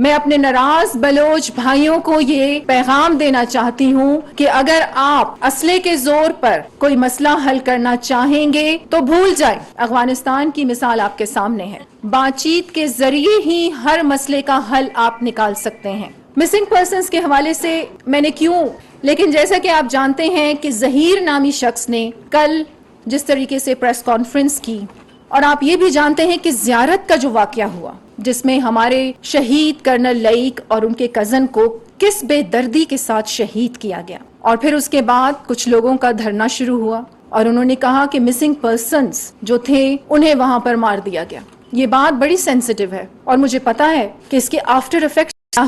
میں اپنے ناراض بلوچ بھائیوں کو یہ پیغام دینا چاہتی ہوں کہ اگر آپ اسلحے کے زور پر کوئی مسئلہ حل کرنا چاہیں گے تو بھول جائیں، افغانستان کی مثال آپ کے سامنے ہے۔ بات چیت کے ذریعے ہی ہر مسئلے کا حل آپ نکال سکتے ہیں۔ مسنگ پرسنز کے حوالے سے میں نے لیکن جیسا کہ آپ جانتے ہیں کہ ظہیر نامی شخص نے کل جس طریقے سے پریس کانفرنس کی، اور آپ یہ بھی جانتے ہیں کہ زیارت کا جو واقعہ ہوا جس میں ہمارے شہید کرنل لئیک اور ان کے کزن کو کس بے دردی کے ساتھ شہید کیا گیا، اور پھر اس کے بعد کچھ لوگوں کا دھرنا شروع ہوا اور انہوں نے کہا کہ مسنگ پرسنز جو تھے انہیں وہاں پر مار دیا گیا۔ یہ بات بڑی سینسٹیو ہے اور مجھے پتا ہے کہ اس کے آفٹر ایفیکٹ کیا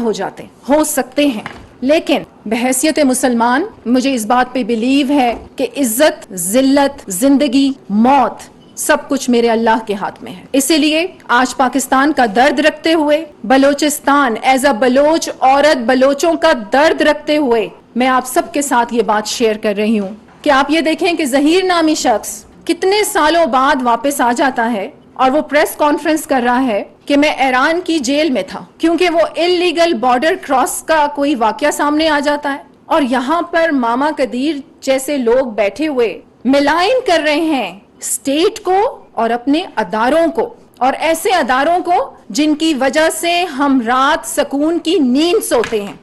ہو سکتے ہیں، لیکن بحیثیت مسلمان مجھے اس بات پہ بلیو ہے کہ عزت، ذلت، زندگی، موت سب کچھ میرے اللہ کے ہاتھ میں ہے۔ اسی لیے آج پاکستان کا درد رکھتے ہوئے، بلوچستان ایز اے بلوچ عورت، بلوچوں کا درد رکھتے ہوئے میں آپ سب کے ساتھ یہ بات شیئر کر رہی ہوں کہ آپ یہ دیکھیں کہ ظہیر نامی شخص کتنے سالوں بعد واپس آ جاتا ہے اور وہ پریس کانفرنس کر رہا ہے کہ میں ایران کی جیل میں تھا، کیونکہ وہ اللیگل بارڈر کراس کا کوئی واقعہ سامنے آ جاتا ہے، اور یہاں پر ماما قدیر جیسے لوگ بیٹھے ہوئے ملائن کر رہے ہیں اسٹیٹ کو اور اپنے اداروں کو، اور ایسے اداروں کو جن کی وجہ سے ہم رات سکون کی نیند سوتے ہیں۔